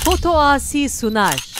Foto Asi sunar.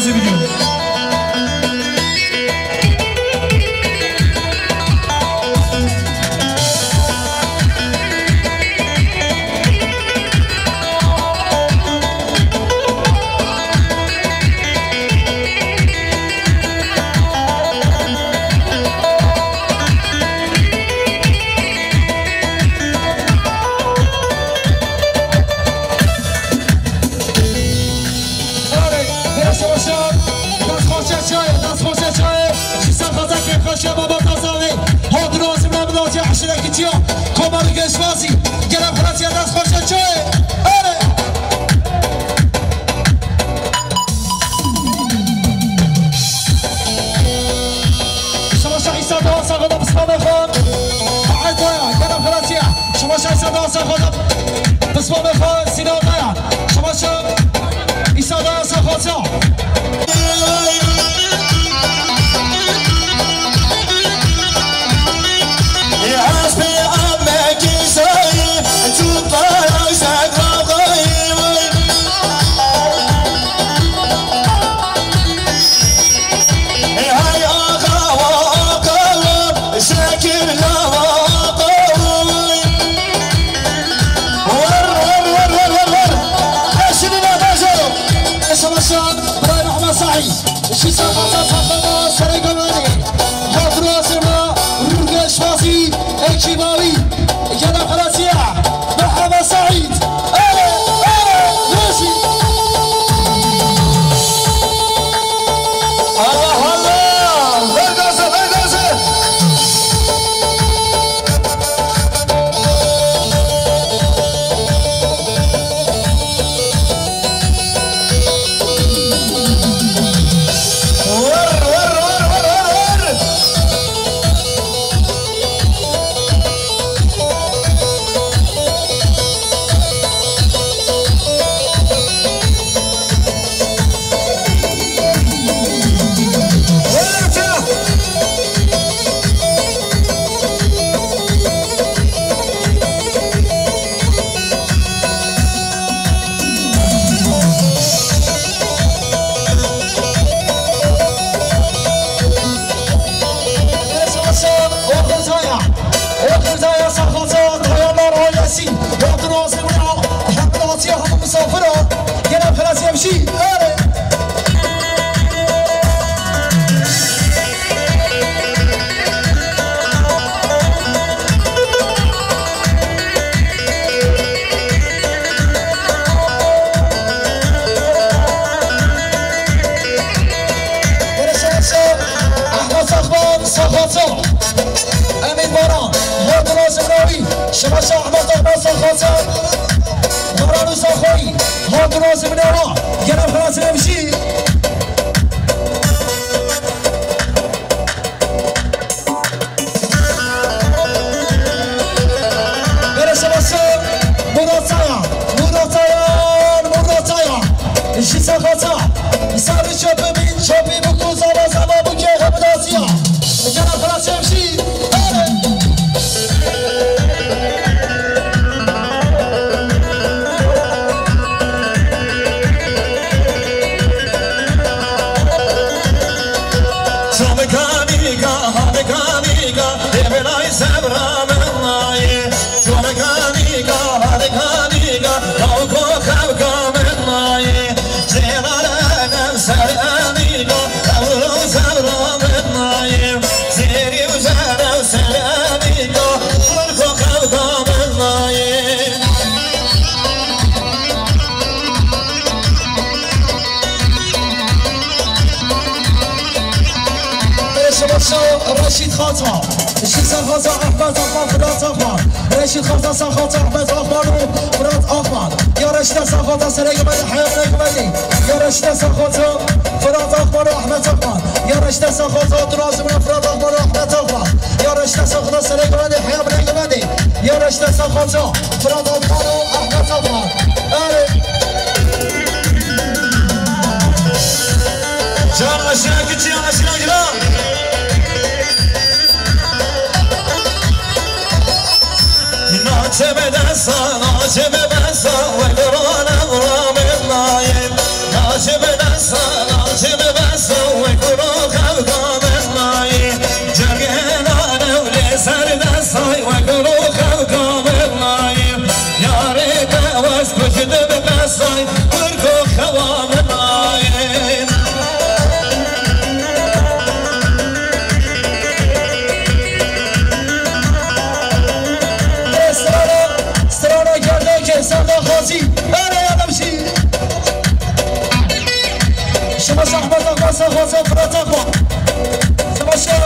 بازی بدیم. رشید خاطر شیسان خاطر احمد آقمان فرات آقمان رشید خاطر سان خاطر احمد آقمان و فرات آقمان یا رشید سان خاطر سریع بده حیام نگمدی یا رشید سان خاطر فرات آقمان و احمد آقمان یا رشید سان خاطر دراز من فرات آقمان و احمد آقمان یا رشید سان خاطر سریع بده حیام نگمدی یا رشید سان خاطر فرات آقمان و احمد آقمان جان اشیاء کچی اشیاء گرام ناچه بدستان ناچه ببستان و درانم را بلایم ناچه بدستان ناچه فرات اخوان سباشر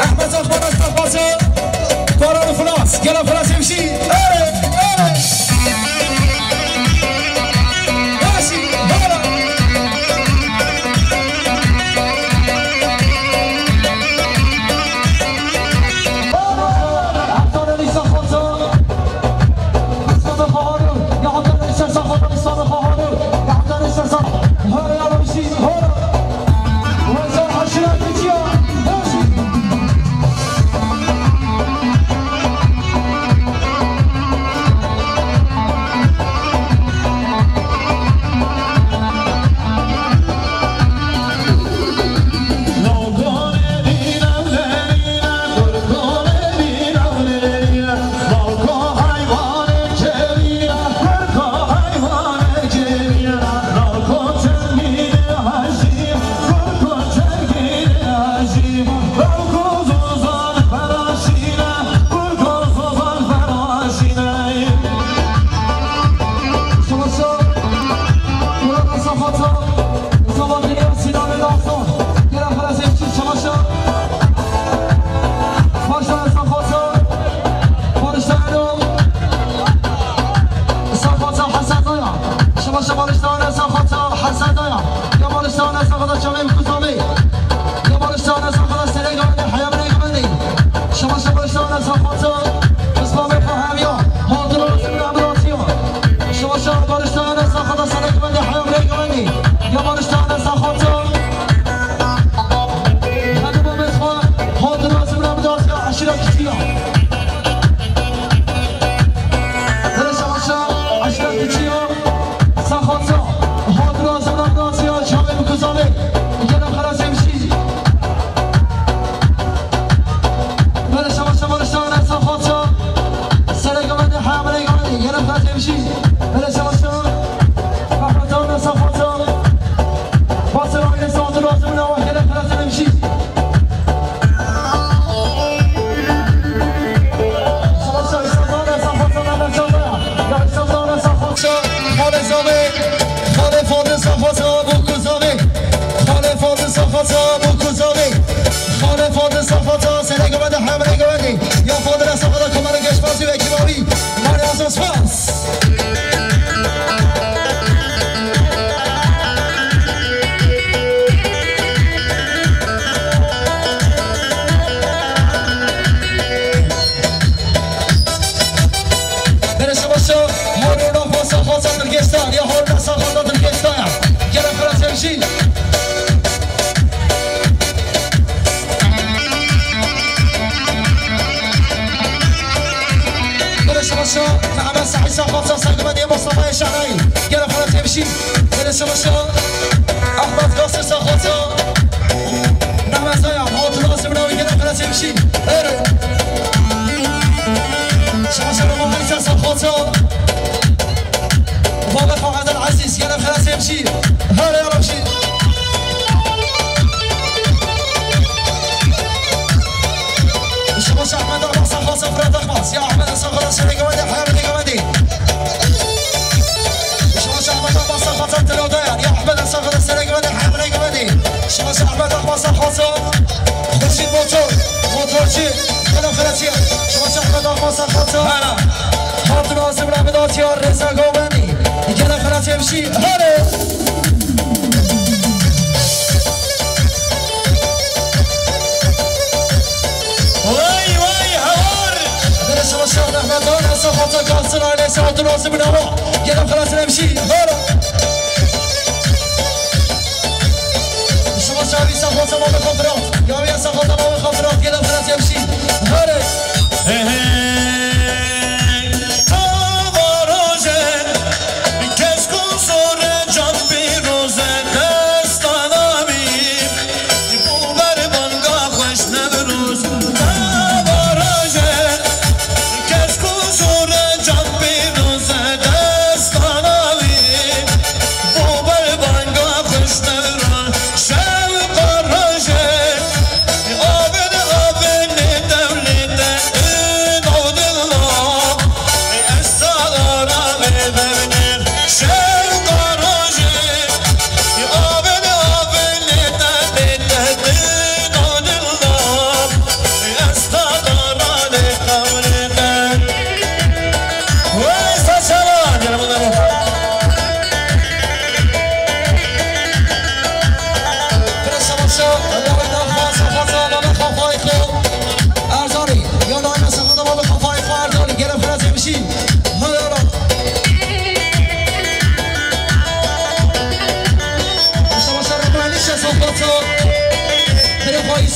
احمد اخوان از تفاصیل باران فلاس گلا فلاس يمشي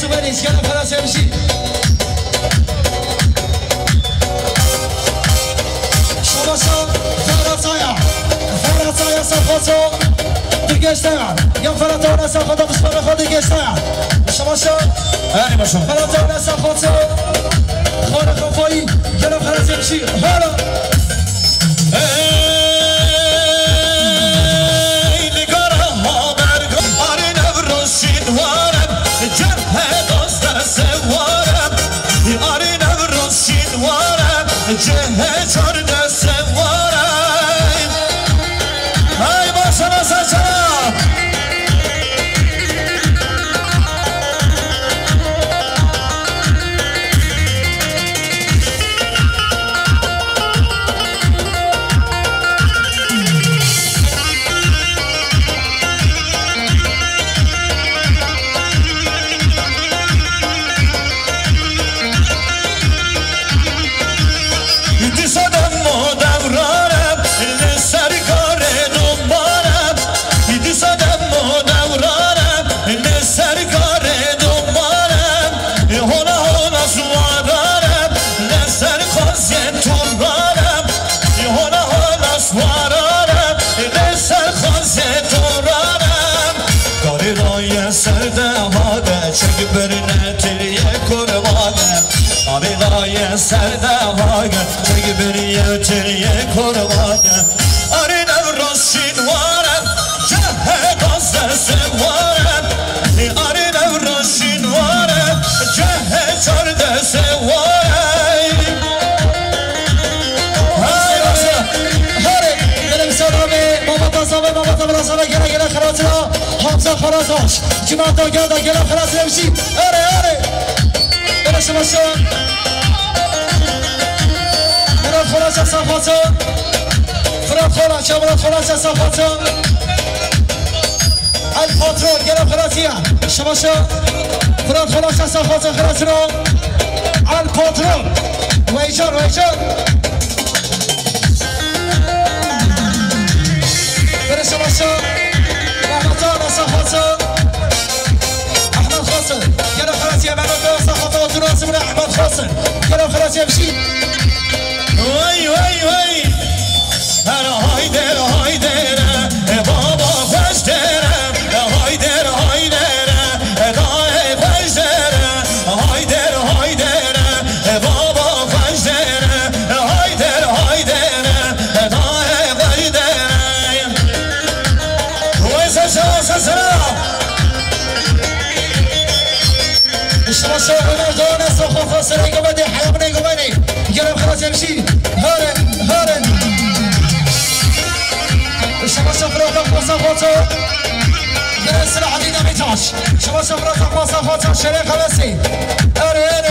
دوست بریز گرم خلاص میشی شما شما فراتایا صفاتو دیگه اشتغل یا فراتایا صفاتو بسپار خود دیگه اشتغل شما شما فراتایا صفاتو خانه خفایی گرم خلاص میشی حالا جهه چرده سوارم ای باشم از اجرام چگ برنه تریه کرواگم آریغای سردواگم چگ بریه تریه کرواگم آری نوروز شینوارم جه گازده سوارم آری نوروز شینوارم جه چرده سوارم های باشا هاره دلم سلامه ماما تازابه ماما تبراسابه گره گره خراتنا حمزه خراتاش جمعه تا گرده گره خلاص نمیشی آره بره شما شما مراد خلاص صفاتا فراد خلاص شما مراد خلاص صفاتا الپاترون گره خلاصیه شما شما فراد خلاص صفاتا خلاص رو الپاترون ویجان بره شما شما رحمتان صفاتا احمد خاصر گرم خلاصی امانو به صفحات و ناسب احمد خاصر گرم خلاصی امشی وای هایدر بابا خوش درم هایدر دای خوش درم هایدر بابا خوش درم هایدر دای خوش درم وای سلام شما شما دونه صفحات خاصر نگو بدی حیام نگو بدی گرم خلاص امشی هاره شما شما صفحات گرم سلاح دیده میتاش شما شما صفحات شریع خلاصی هاره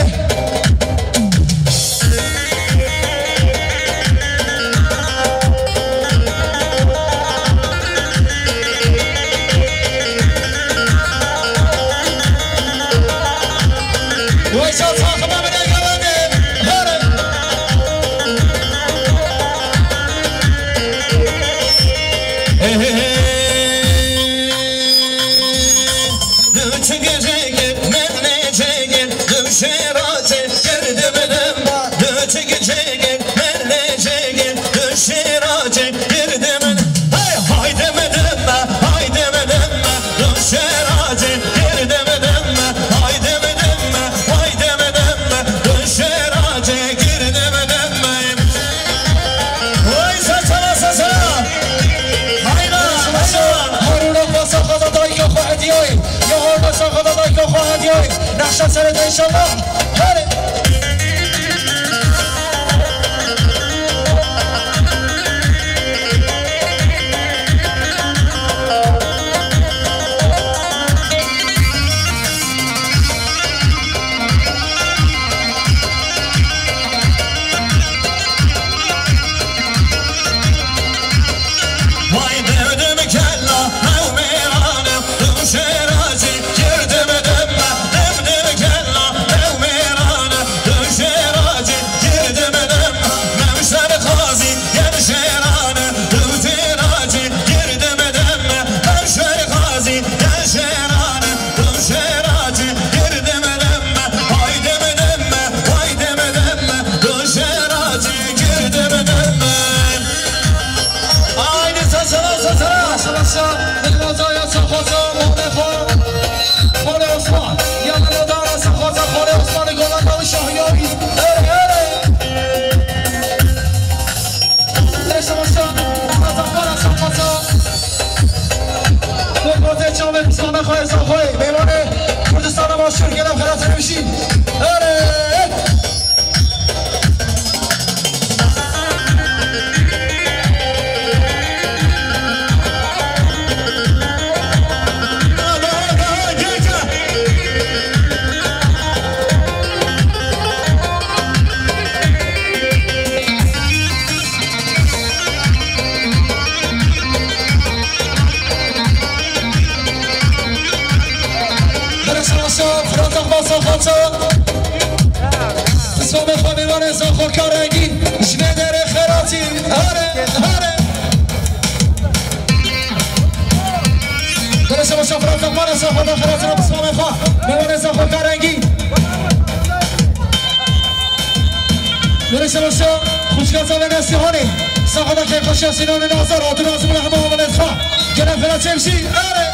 نقشه سرده انشالله هره باشا نگازای سخوزا مونفا خانه عثمان یا منادار سخوزا خانه عثمان گلان داوی شاهیاری داشته باشا مزافار سخوزا بگوزه جامعه بسامه خواه ازاخوی میمانه کردستان ما شور گلم خیرات نمیشید اسمام خانمان زاخور کارنگی جمه در خیراتی هره درسته باشا فرانت اقمان زاخور در خیراتی را بسمام خواه میمان زاخور کارنگی درسته باشا خوشگاه به نسیحانی زاخور که خوشی سینان نازار آدون آزمون همه آمانت خواه گرم خیراتی امشی هره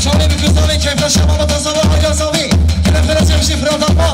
شامل بکوزانی که فرش شما متزاوی های ازاوی که نفرت یمشی فراد اما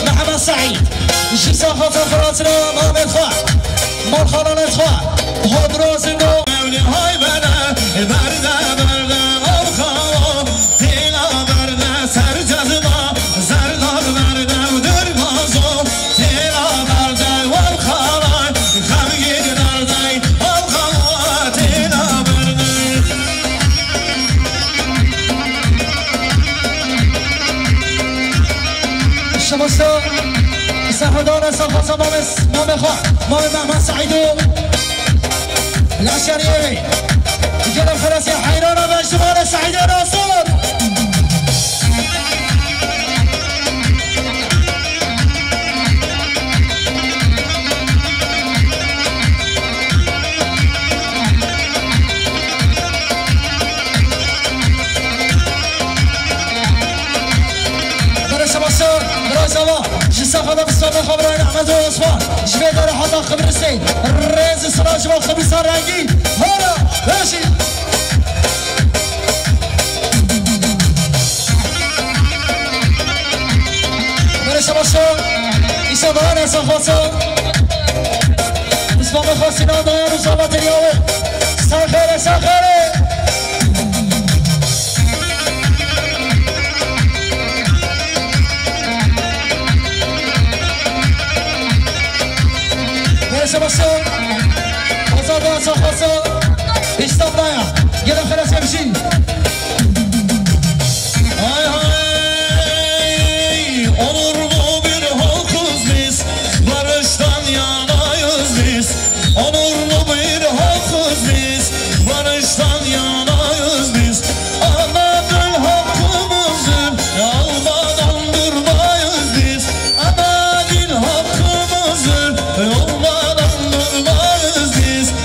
محمد سعيد جيسا خاطر فراتنا محمد خواه مال خانان خواه هادراز نو مولي هاي بنا برده آب خواه تیلا برده سر جذبا زردار برده و در بازو تیلا برده و آب خواه خمگیر درده آب خواه تیلا برده شمستا سهدان سلطان مام خواه مام محمد سعیدو العشریه جنب خلاصی حیران و اجتماع سعید ناصر خدا بسیار خبران احمد و عثمان جوی داره حالا خبر سید ریز سراج و خبیسان رنگی هارا باشی برشت باشو ایسا دارن ایسا خواستو اسمان خواستینا دارن و زابط نیاوه سرخیره سرخیره Sebastião, Rosalba, Salvação, está praia, e ela oferece a mexer. Ay ay, onurlu bir halkız biz, barıştan yanayız biz. Onurlu bir halkız biz, barıştan yanayız biz. Anadın hakkımızı almadan durmayız biz. Anadın hakkımızı almadan durmayız biz.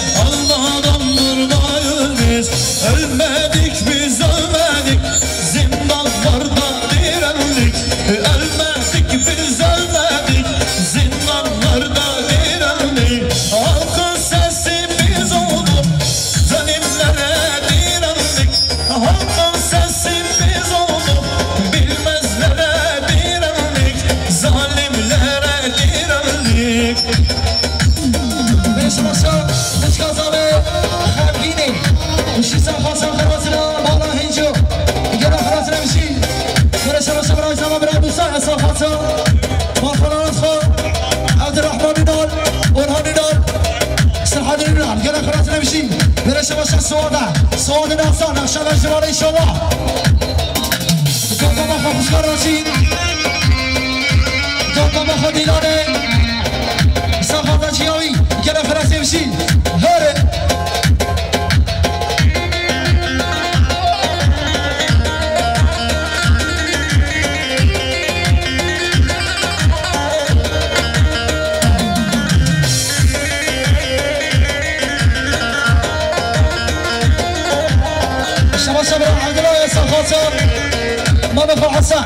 بزن گره خلاص نمیشین برشه باشه سواده ناسان نقشه و جواره شما دوتا با خوشگار باشین دوتا با خود ایلانه ساخاتا جیاوی گره خلاص نمیشین هره ما بفرح حسن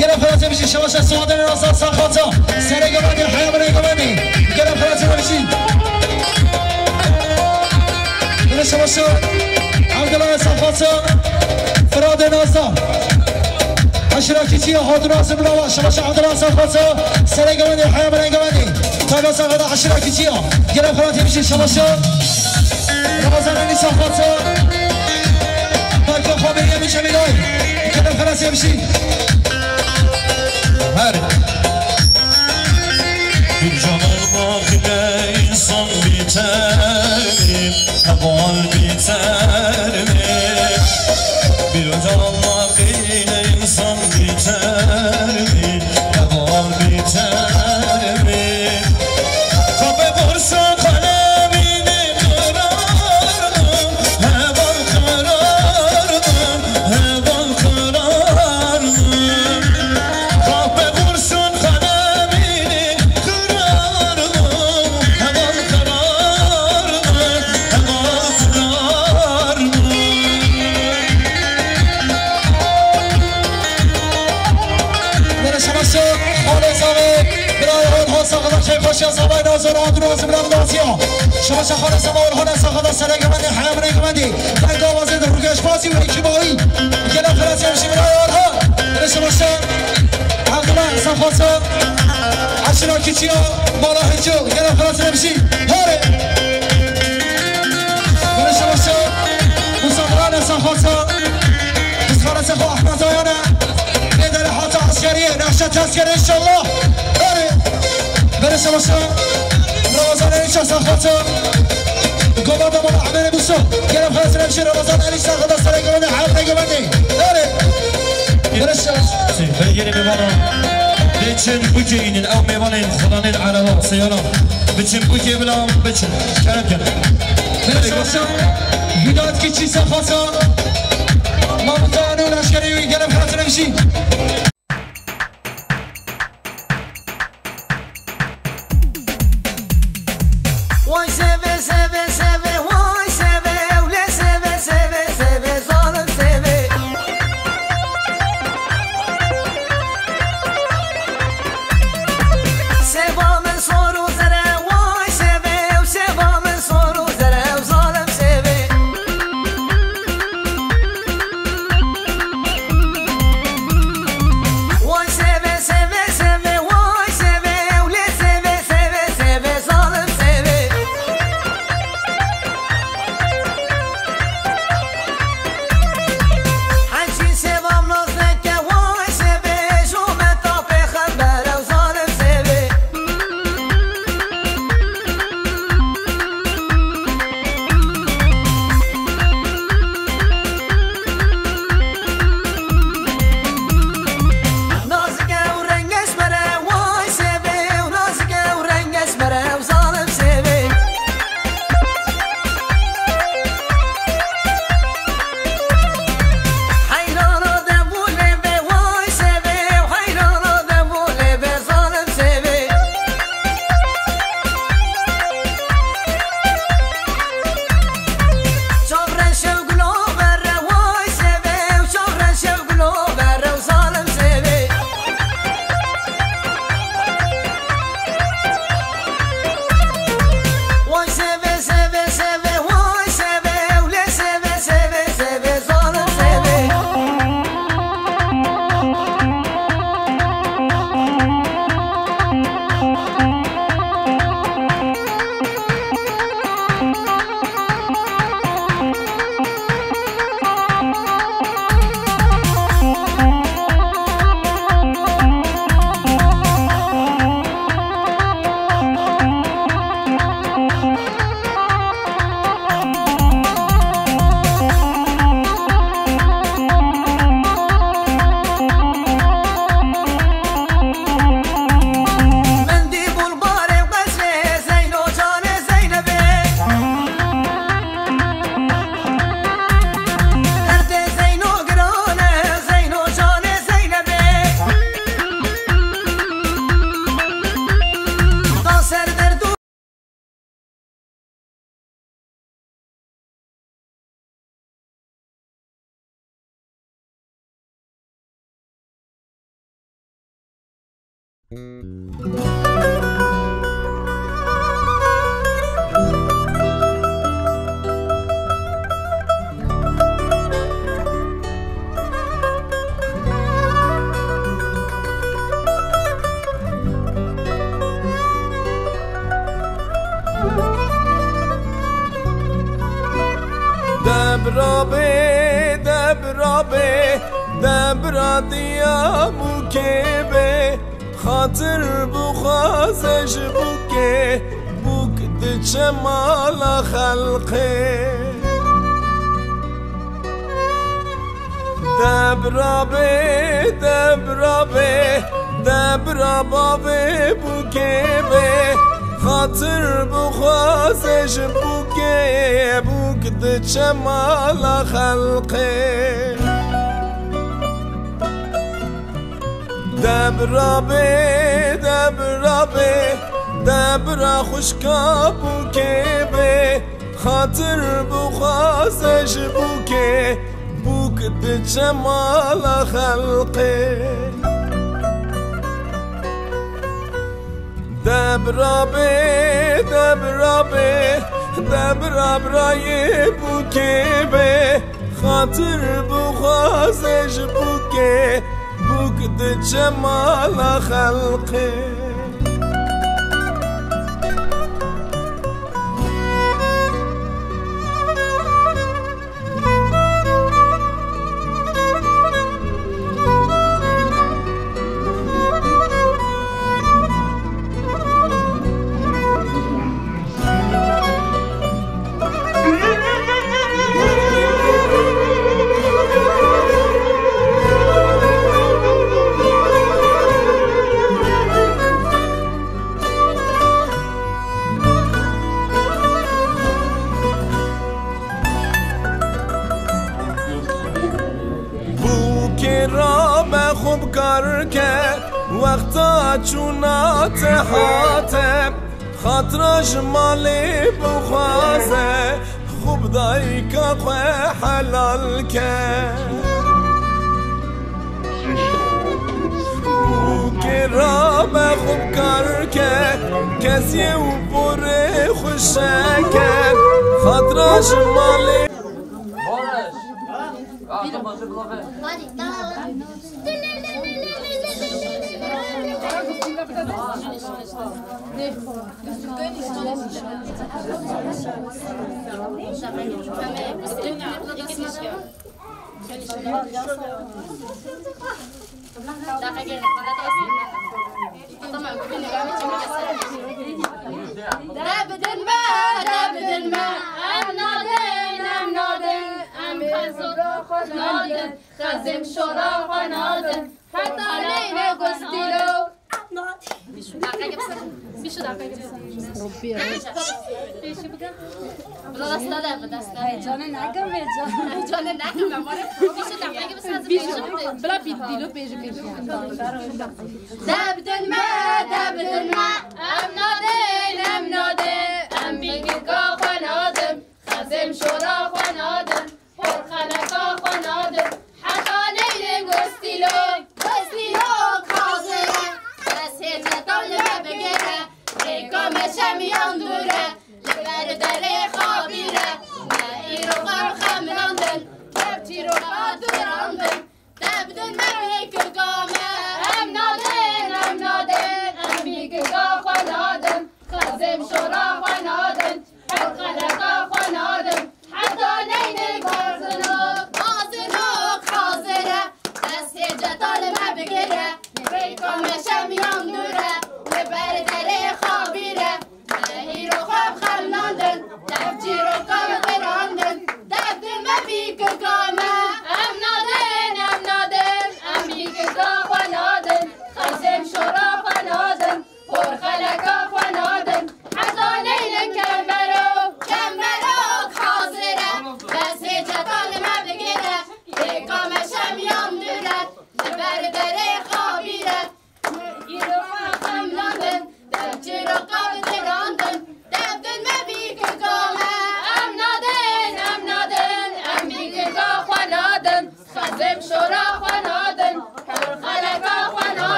گرم خلاصه بشین شباش سوادن ناصر ساخاتا سرگه بندی حیام ریگه بندی گرم خلاصه بشین این شباش عبدالله ساخاتا فراد ناصر اشراکی چیه حاضر ناصر بلاوا شباش عبدالله ساخاتا سرگه بندی حیام ریگه بندی تاگا ساخاتا اشراکی چیه گرم خلاصه بشین شباش رمضان ساخاتا باکو خابریه میشه میلای گرم خلاص يمشي هاري بالجمال باقي insan biter mi? Havaal biter mi? Bilcan baqiyle insan biter mi? Havaal biter mi? Kabe vursa kalemini kırardım, heval kırardım, heval kırardım. Kabe vursun kalemini kırardım, heval kırardım, heval kırardım. شماسو خالص آقای برای آنها ساخته که خوشی از آقای نازور آدرو از برام نازیا شماسو خالص آقای آنها ساخته سرگه مندی حیام ریگه مندی تنگ آوازه در روگش بازی و ایکی بایی گلم خلاص یمشی برای آنها برای شماسو عبدالله ساخته عشراکی چیا مالا هجو گلم خلاص یمشی هاره برای شماسو مصابران ساخته بسخالص خو احمد آیانه عسكرية نخشى عسكرية إن شاء الله. برسم الشام رمضان علي شخص خاطر قبضة من أحمد بوسو كلام خلاص نمشي رمضان علي شخص خاطر سرقة من حافظ قبضي. برسم. بيجي بمانا بيتشن بوجين أو ميمانين خلانين على سيارة بيتشن بوجي بلا بيتشن كلام برسم الشام هداية كيتشي سخاطر ما متعنون عسكرية كلام خلاص نمشي. Vay seve seve seve vay seve öyle seve seve seve zalim seve Sevamın soru zere vay seve sevamın soru zere zalim seve دبرا دیا بوکه خاطر بخوازش بوکه بوک دچه مالا خلقه دبرا بابه بوکه خاطر بخوازش بوکه بوک دچه مالا خلقه دبرا خوشکا بوکه به خاطر بخوازش بوکه بوک دچه مالا خلقه دبرا برای بوکه به خاطر بخوازش بوکه بوک دچه مالا خلقه خوب کار کرد وقتا چونات حاتم خاطرش مالی بخوازه خوب دایی که خواه حلال کرد که را به خوب کار کرد کسی او بره خوشه کرد خاطرش مالی خزم شورا خانادن حتی لیه گستیلو بیشو دقیقه بیشو بگم بلا دست داده جانه نگم جانه نگم بیشو دقیقه بیشو بلا بیدیلو بیشو دبدن ما ام نادن ام بیگا خانادم خزم شورا خانادم پرخانکا خانادم حتی لیه گستیلو کازه بگیره ریکام شمیان دوره لبر دره خوابیره نه ایرو غم خمراندن تبتی رو خاطراندن دبدن نمیک گامه ام نادن ام بیگا خانادن خزم شورا خانادن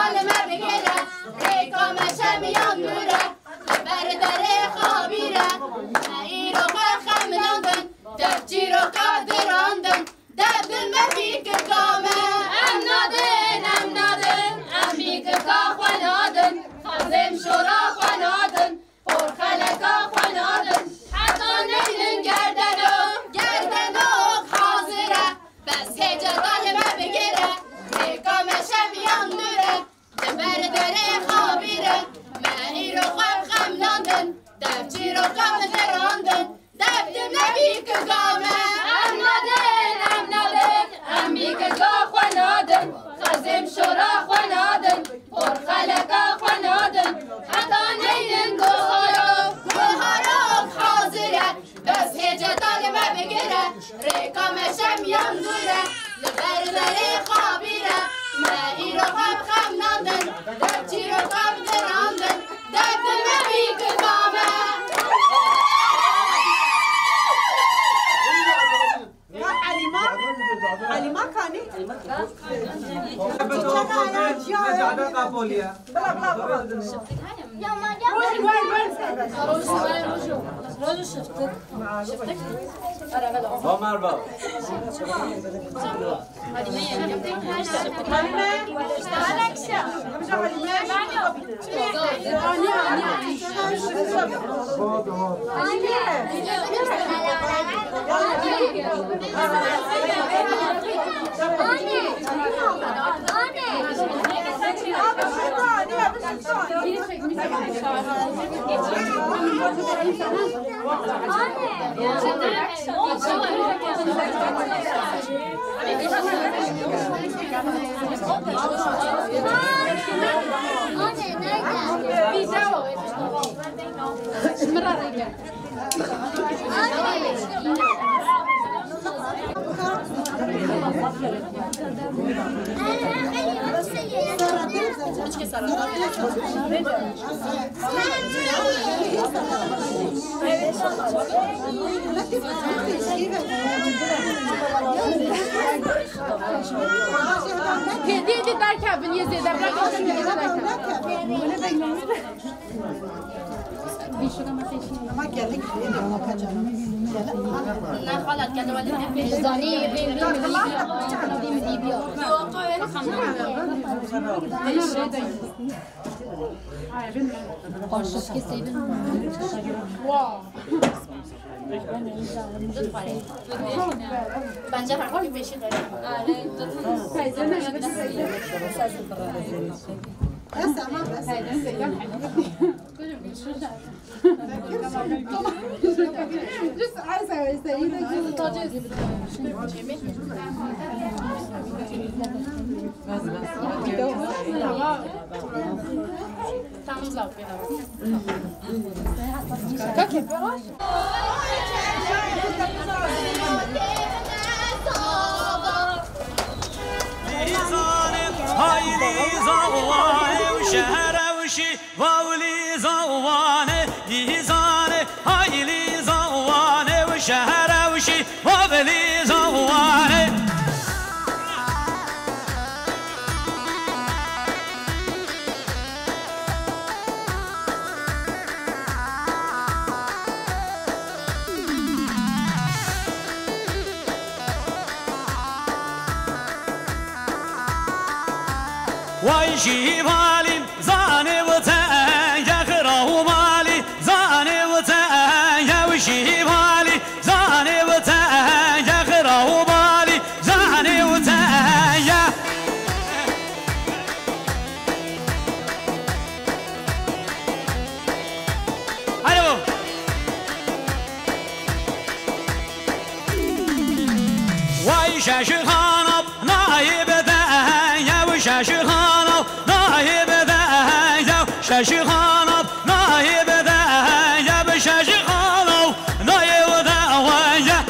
ظالمه بگیره ریکامش میان دوره بر دره خوابیره ای رو خم ناندن دفچی رو قدراندن دبدن مفیک کامه ام نادن ام بیک کا خوانادن خازم شورا خوانادن پر خلکا خوانادن حتی نیلن گردنو حاضره بس هجا ظالمه بگیره ریکامش میان دوره بر دره خوابیره معنی رو خم ناندن دفچی رو قدراندن دبدن مفیک کامه ام بیک کا خوانادن خازم شورا خوانادن پر خلکا خوانادن حتی نیلن گوهارو حاضره بس هجا ظالمه بگیره ریکامش میان دوره لبر دره خوابیره معنی رو خم ناندن دبچی رو قدراندن دبدن مفیک کامه حلیمه کانی هدیه در کبن یه زیده نه خالد کنه ولی زانی بیا قاشق که سیدن واو بنجر حرفی پیشی داریم واولي زوانه يزانه هايلي زوانه وشهر وشي واولي زوانه ويشي بالي زاني وتايا خراه مالي زاني وتايا وشي بالي زاني وتايا خراه مالي زاني وتايا الو ويشاش خانب نايب دايا وشاش خانب نايب دايا شاش خانب نايب دايا بشاش خانب نايب دايا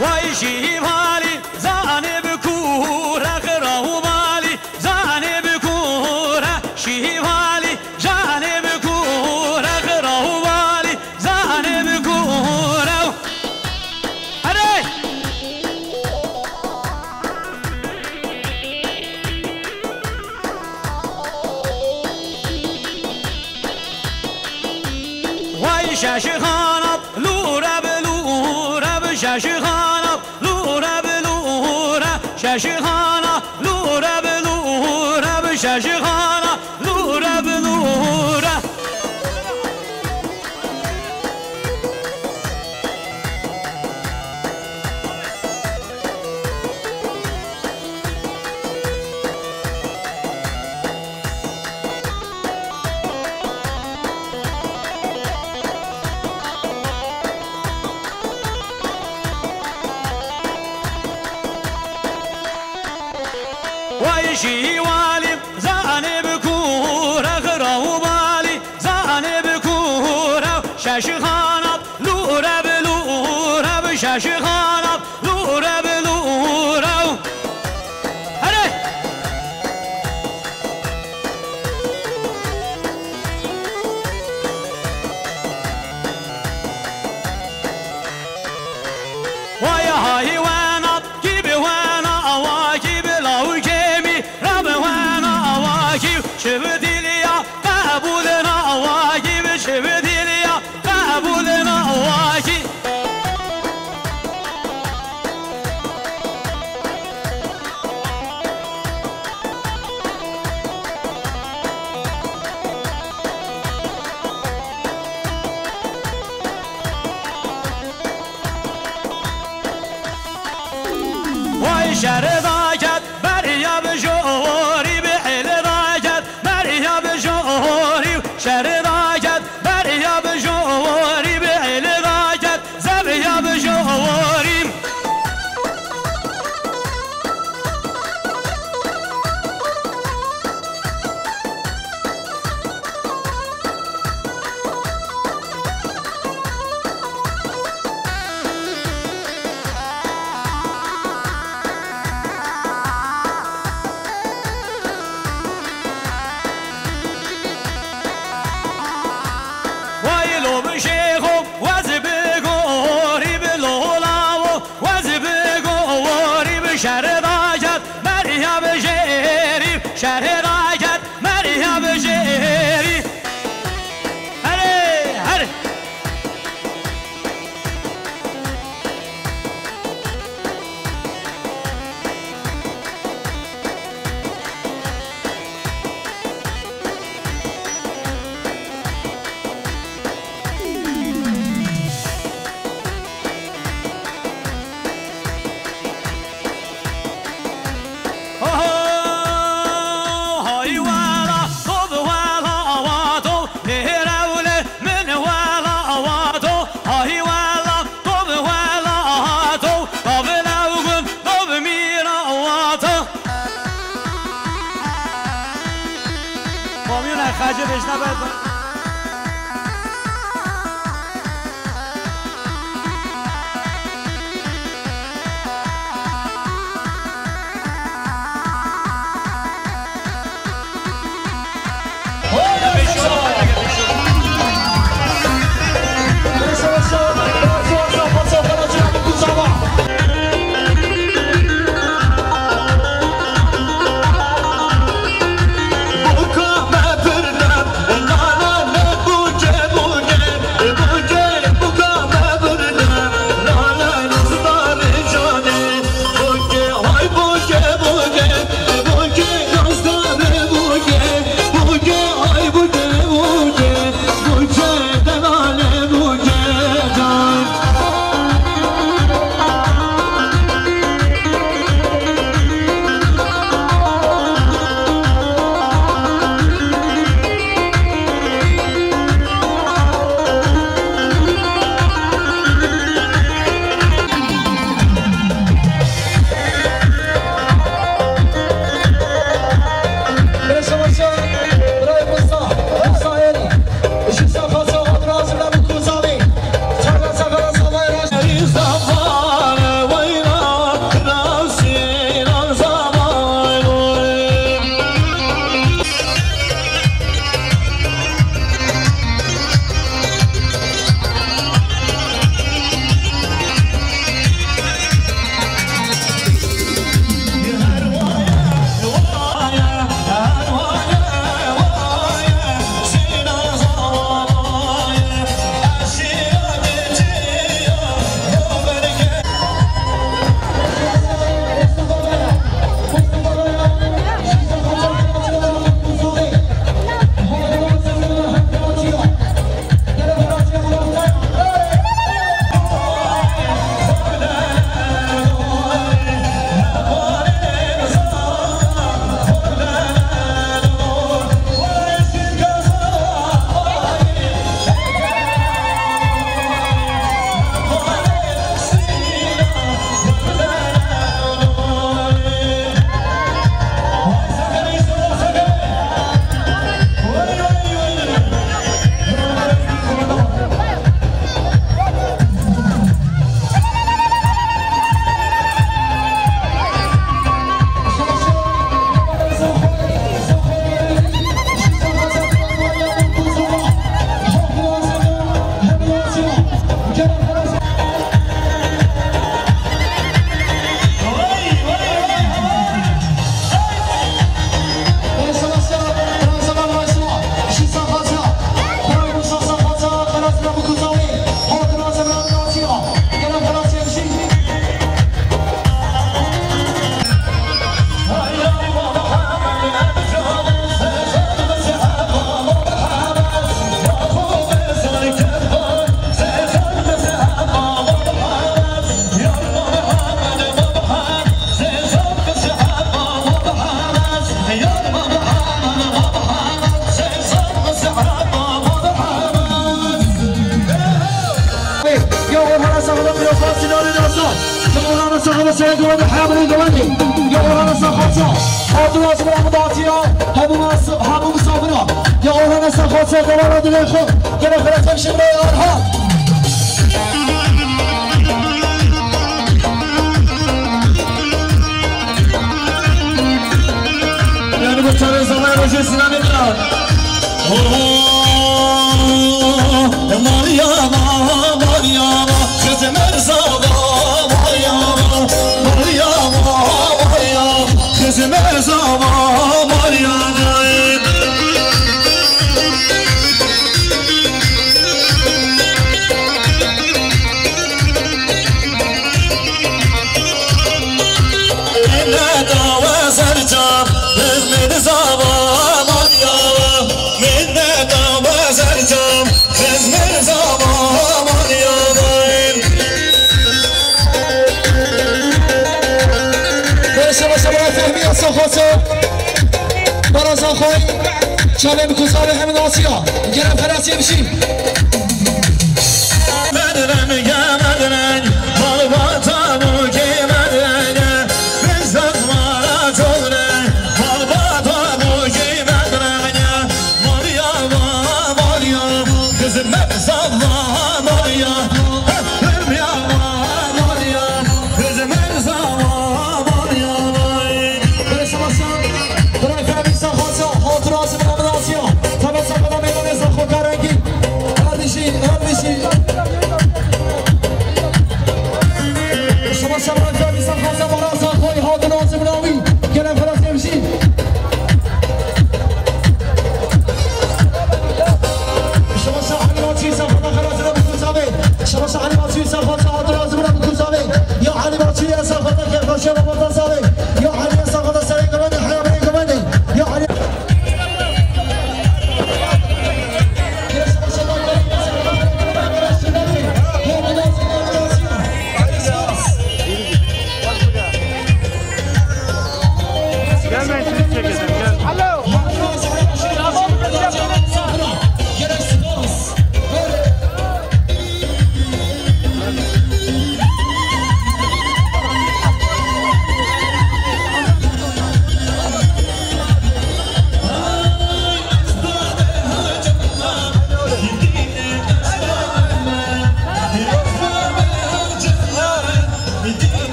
ويشي بالي زاني بكورة خراه بالي زاني بكورة شي بالي جاني بكورة وای شاشخانم لورب شاشخانم لورب شاشخانم لورب شاشخانم لورب وای شیوالیم زانه بکوره غراو بالی زانه بکوره شاشخانم لورب شاشخانم لورب هره وای حیوانات کی به وانا واجب لاوکمی رب وانا واجب شبدیلیا قبولنا واجب شبدیلیا قبولنا واجب وای شرداجت بریا بجوری به حل راجت بریا بجوری شرداجت بریا بجوری به حل راجت زبیا بجوری شرداجت مریا بجری شرداجت مریا بجری هره خرج بشنوه Nana يا ورانا صاحب ميكروفون سنان الناصر يا ورانا صاحب سيد ولد حامل الجواني يا ورانا صاحب حاضر اسم رمضاتيا همو مسافرة يا ورانا صاحب سيد ولد الخو كنا خلاص نمشي من الأرحام يعني بتشاري زمان رجل سنان النار مريم مريم ختم الزبا مريم مريم مريم ختم الزبا مريم إنك وزرجا من زبا مريم منك وزرجا من زبا مريم برشا شباب فهمي الصخوصة براز أخوي شباب كوزاري همين آسيا جرم فراسي بشي مدرن يا مدرن مالباتا موكي مدرن بزد مارا جورن مالباتا موكي مدرن مريم مريم kızım Erzavla Maria Merya Maria kızım Erzavla Maria Burası basan Buraya fermiksa hoca hatırası bir amınasya Tabi sakala meydaneza kokarengi Kardeşi Burası basan buraya fermiksa hoca Barasa koy hatırası bir avi Gelen ferası yemşi شباش علي باتشي سافر ساعد لازم نبغى نسوي يا علي باتشي يا سافر كيف خشوا ما تصاوي يا علي يا سافر سري كمان حياة بني كمان يا علي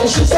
She's